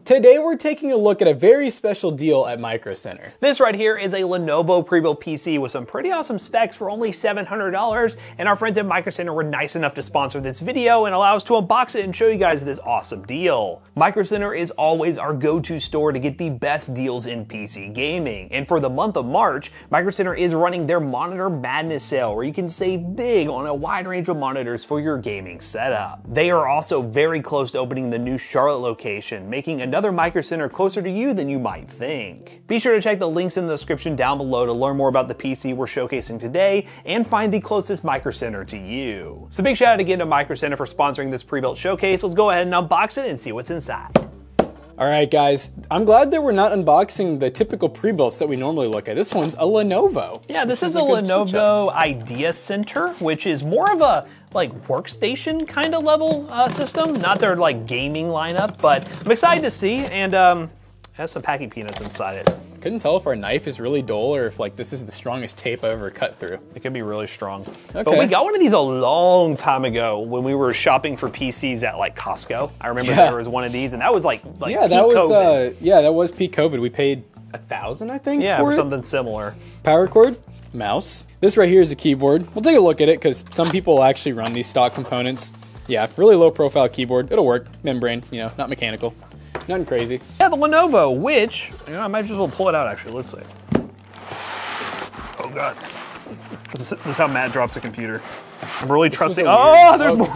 Today we're taking a look at a very special deal at Microcenter. This right here is a Lenovo pre-built PC with some pretty awesome specs for only $700, and our friends at Microcenter were nice enough to sponsor this video and allow us to unbox it and show you guys this awesome deal. Microcenter is always our go-to store to get the best deals in PC gaming, and for the month of March, Microcenter is running their Monitor Madness sale where you can save big on a wide range of monitors for your gaming setup. They are also very close to opening the new Charlotte location, making another Microcenter closer to you than you might think. Be sure to check the links in the description down below to learn more about the PC we're showcasing today and find the closest Microcenter to you. So big shout out again to Microcenter for sponsoring this pre-built showcase. Let's go ahead and unbox it and see what's inside. All right, guys, I'm glad that we're not unboxing the typical pre-builts that we normally look at. This one's a Lenovo. Yeah, this is a Lenovo Idea Center, which is more of a like workstation kind of level system, not their like gaming lineup, but I'm excited to see, and has some packing peanuts inside it. Couldn't tell if our knife is really dull or if like this is the strongest tape I've ever cut through. It could be really strong. Okay. But we got one of these a long time ago when we were shopping for PCs at like Costco. I remember there was one of these, and that was like yeah, that was COVID. That was peak COVID. We paid $1,000, I think. Yeah, for something similar. Power cord, mouse. This right here is a keyboard. We'll take a look at it because some people actually run these stock components. Yeah, really low profile keyboard. It'll work. Membrane, you know, not mechanical. Nothing crazy. Yeah, the Lenovo, which, you know, I might just well pull it out actually. Let's see. Oh God. This is how Matt drops a computer. I'm really trusting. Oh, there's more.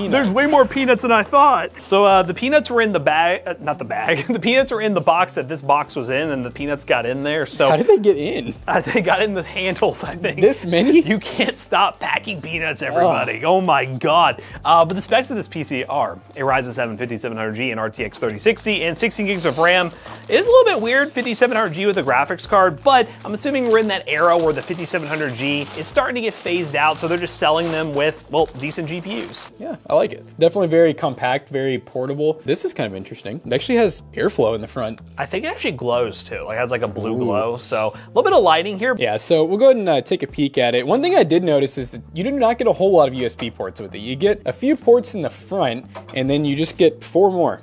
There's way more peanuts than I thought. So the peanuts were in the bag, not the bag. The peanuts were in the box that this box was in, and the peanuts got in there. So how did they get in? They got in the handles, I think. This many? You can't stop packing peanuts, everybody. Oh my God. But the specs of this PC are a Ryzen 7 5700G and RTX 3060 and 16 gigs of RAM. It is a little bit weird, 5700G with a graphics card, but I'm assuming we're in that era where the 5700G is starting to get phased out, so they're just selling them with, well, decent GPUs. Yeah, I like it. Definitely very compact, very portable. This is kind of interesting. It actually has airflow in the front. I think it actually glows too. Like it has like a blue glow. So a little bit of lighting here. Yeah, so we'll go ahead and take a peek at it. One thing I did notice is that you do not get a whole lot of USB ports with it. You get a few ports in the front, and then you just get four more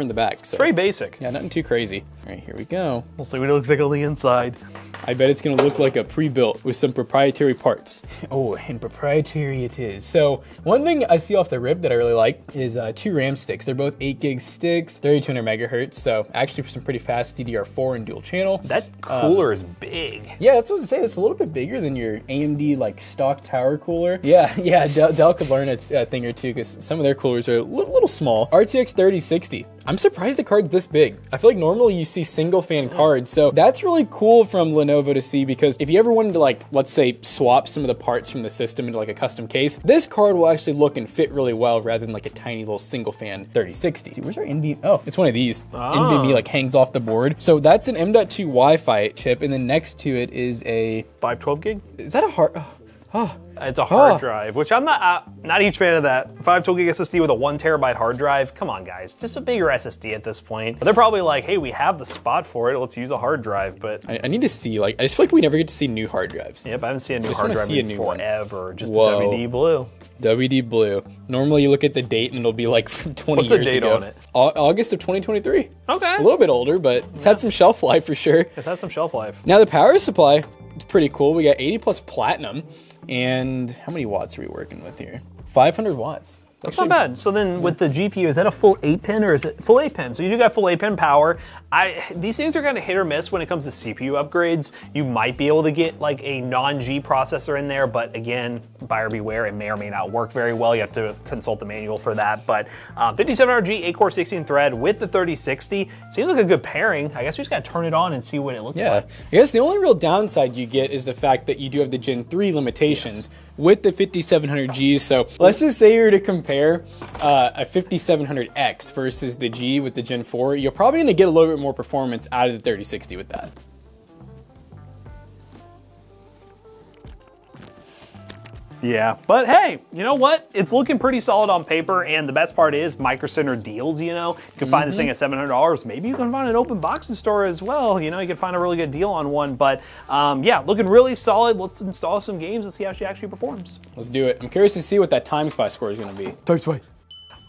in the back. So it's very basic. Yeah, nothing too crazy. All right, here we go. We'll see what it looks like on the inside. I bet it's gonna look like a pre-built with some proprietary parts. Oh, and proprietary it is. So one thing I see off the rip that I really like is 2 RAM sticks. They're both 8 gig sticks, 3200 megahertz. So actually some pretty fast DDR4 and dual channel. That cooler is big. Yeah, that's what I was saying. It's a little bit bigger than your AMD like stock tower cooler. Yeah, Dell could learn a thing or two because some of their coolers are a little small. RTX 3060. I'm surprised the card's this big. I feel like normally you see single fan cards, so that's really cool from Lenovo to see, because if you ever wanted to, like, let's say swap some of the parts from the system into like a custom case, this card will actually look and fit really well rather than like a tiny little single fan 3060. See, where's our NVMe? Oh, it's one of these. NVMe like hangs off the board. So that's an M.2 Wi-Fi chip, and then next to it is a 512 gig? Is that a hard? It's a hard drive, which I'm not a huge fan of that. 512 gig SSD with a 1 terabyte hard drive. Come on, guys, just a bigger SSD at this point. But they're probably like, hey, we have the spot for it. Let's use a hard drive. But I need to see, like, I just feel like we never get to see new hard drives. Yep, I haven't seen a new hard drive in forever. Just a WD blue. WD blue. Normally you look at the date and it'll be like from 20 What's years the date ago. on it? August of 2023. Okay. A little bit older, but it's had some shelf life for sure. It has some shelf life. Now the power supply, it's pretty cool. We got 80 plus platinum. And how many watts are we working with here? 500 watts. That's not bad. So then with the GPU, is that a full 8-pin or is it full 8-pin? So you do got full 8-pin power. These things are kind of hit or miss when it comes to CPU upgrades. You might be able to get like a non-G processor in there, but again, buyer beware, it may or may not work very well. You have to consult the manual for that. But 5700G, 8-core 16 thread with the 3060 seems like a good pairing. I guess we just gotta turn it on and see what it looks like. I guess the only real downside you get is the fact that you do have the Gen 3 limitations with the 5700Gs. So let's just say you're to compare a 5700X versus the G with the Gen 4, you're probably gonna get a little bit more performance out of the 3060 with that. Yeah, but hey, you know what? It's looking pretty solid on paper, and the best part is Microcenter deals, you know? You can find this thing at $700. Maybe you can find an open boxing store as well. You know, you can find a really good deal on one, but yeah, looking really solid. Let's install some games and see how she actually performs. Let's do it. I'm curious to see what that time spy score is gonna be. Time spy.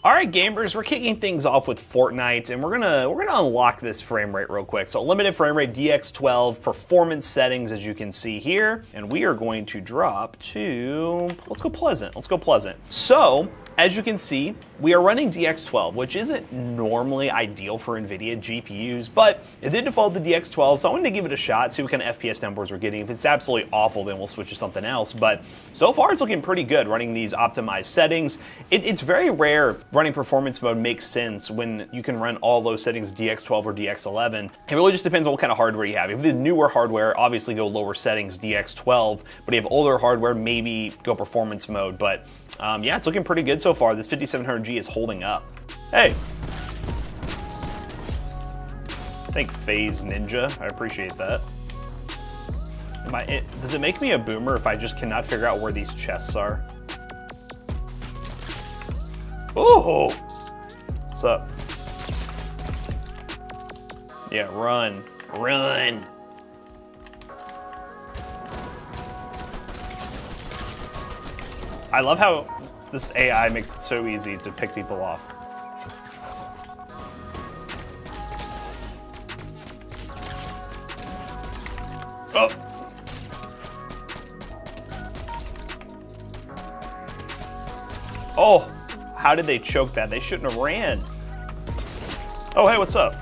All right, gamers, we're kicking things off with Fortnite, and we're gonna unlock this frame rate real quick. So limited frame rate, DX12, performance settings, as you can see here, and we are going to drop to, let's go pleasant. Let's go pleasant. So, as you can see, we are running DX12, which isn't normally ideal for NVIDIA GPUs, but it did default to DX12, so I wanted to give it a shot, see what kind of FPS numbers we're getting. If it's absolutely awful, then we'll switch to something else, but so far it's looking pretty good running these optimized settings. It's very rare running performance mode makes sense when you can run all those settings DX12 or DX11. It really just depends on what kind of hardware you have. If you have newer hardware, obviously go lower settings DX12, but if you have older hardware, maybe go performance mode, but yeah, it's looking pretty good so far. This 5700G is holding up. Hey. Thank FaZe Ninja. I appreciate that. Does it make me a boomer if I just cannot figure out where these chests are? Oh! What's up? Yeah, run. Run! I love how this AI makes it so easy to pick people off. Oh! Oh! How did they choke that? They shouldn't have ran. Oh, hey, what's up?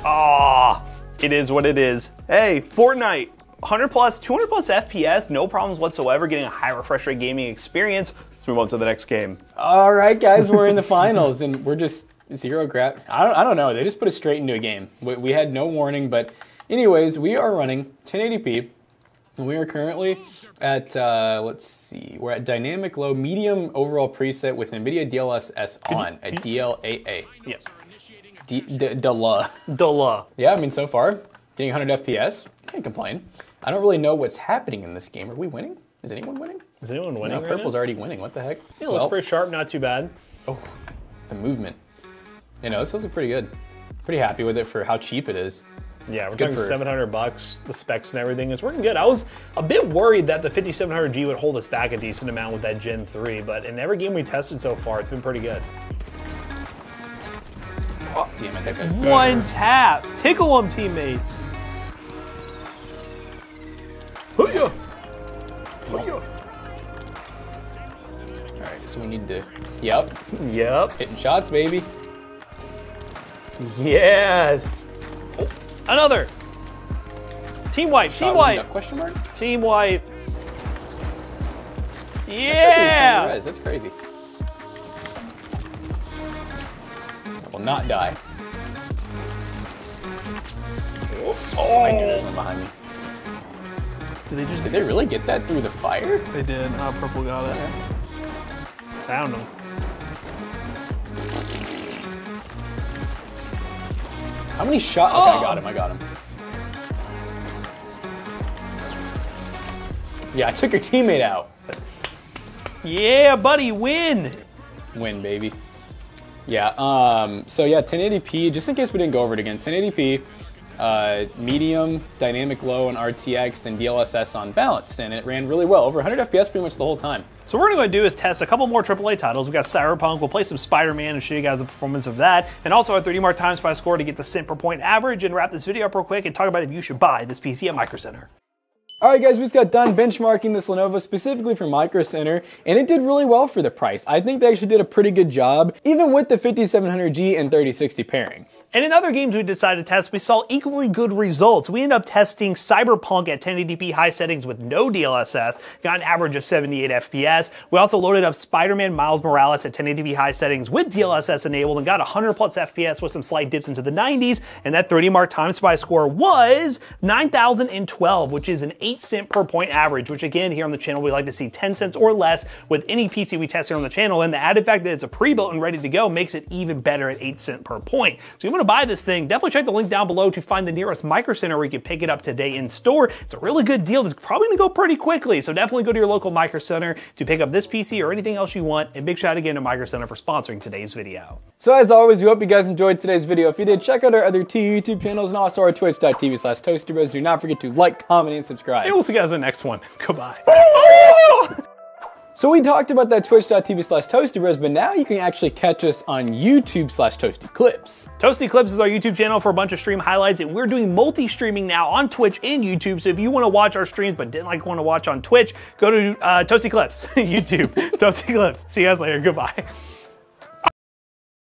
Ah! It is what it is. Hey, Fortnite, 100 plus, 200 plus FPS, no problems whatsoever, getting a high refresh rate gaming experience. Let's move on to the next game. All right, guys, we're in the finals, and we're just zero crap. I don't know. They just put us straight into a game. We had no warning, but anyways, we are running 1080p, and we are currently at, let's see, we're at dynamic low, medium overall preset with NVIDIA DLSS on at DLAA. Yes. Duh. Yeah, I mean, so far, getting 100 FPS, can't complain. I don't really know what's happening in this game. Are we winning? Is anyone winning? Is anyone winning? No, Purple's already winning. What the heck? Yeah, it looks pretty sharp, not too bad. Oh, the movement. You know, this looks pretty good. Pretty happy with it for how cheap it is. Yeah, we're talking $700. The specs and everything is working good. I was a bit worried that the 5700G would hold us back a decent amount with that Gen 3, but in every game we tested so far, it's been pretty good. Oh, damn it, that guy's one tap. Tickle them, teammates. Hoo-yah. Hoo-yah. All right, so we need to, yep. Hitting shots, baby. Yes. Oh, another. Team wipe, team wipe. Question mark? Team wipe. Yeah. That's crazy. I will not die. Oh, I knew there was one behind me. Did they really get that through the fire? They did. Purple got it. Yeah. Found him. How many shots? Oh. Okay, I got him. Yeah, I took your teammate out. Yeah, buddy, win. Win, baby. Yeah, so yeah, 1080p, just in case we didn't go over it again, 1080p, medium, dynamic low, and RTX, then DLSS on balanced, and it ran really well, over 100 FPS pretty much the whole time. So what we're going to do is test a couple more AAA titles. We've got Cyberpunk, we'll play some Spider-Man and show you guys the performance of that, and also our 30 more times by score to get the cent per point average, and wrap this video up real quick and talk about if you should buy this PC at Microcenter. All right, guys, we just got done benchmarking this Lenovo specifically for Microcenter, and it did really well for the price. I think they actually did a pretty good job, even with the 5700G and 3060 pairing. And in other games we decided to test, we saw equally good results. We ended up testing Cyberpunk at 1080p high settings with no DLSS, got an average of 78 FPS. We also loaded up Spider-Man Miles Morales at 1080p high settings with DLSS enabled and got 100 plus FPS with some slight dips into the 90s, and that 30 mark time spy score was 9,012, which is an 8 cent per point average, which again, here on the channel, we like to see 10 cents or less with any PC we test here on the channel, and the added fact that it's a pre-built and ready to go makes it even better at 8 cents per point. So you want to buy this thing, definitely check the link down below to find the nearest Microcenter where you can pick it up today in store. It's a really good deal that's probably going to go pretty quickly, so definitely go to your local Microcenter to pick up this PC or anything else you want, and big shout out again to Microcenter for sponsoring today's video. So as always, we hope you guys enjoyed today's video. If you did, check out our other two YouTube channels and also our twitch.tv/toastybros. Do not forget to like, comment, and subscribe. And we'll see you guys in the next one. Goodbye. So we talked about that twitch.tv/toastybros, but now you can actually catch us on YouTube/toastyclips. Toasty Clips is our YouTube channel for a bunch of stream highlights, and we're doing multi-streaming now on Twitch and YouTube. So if you want to watch our streams but didn't want to watch on Twitch, go to Toasty Clips, YouTube, Toasty Clips. See you guys later. Goodbye.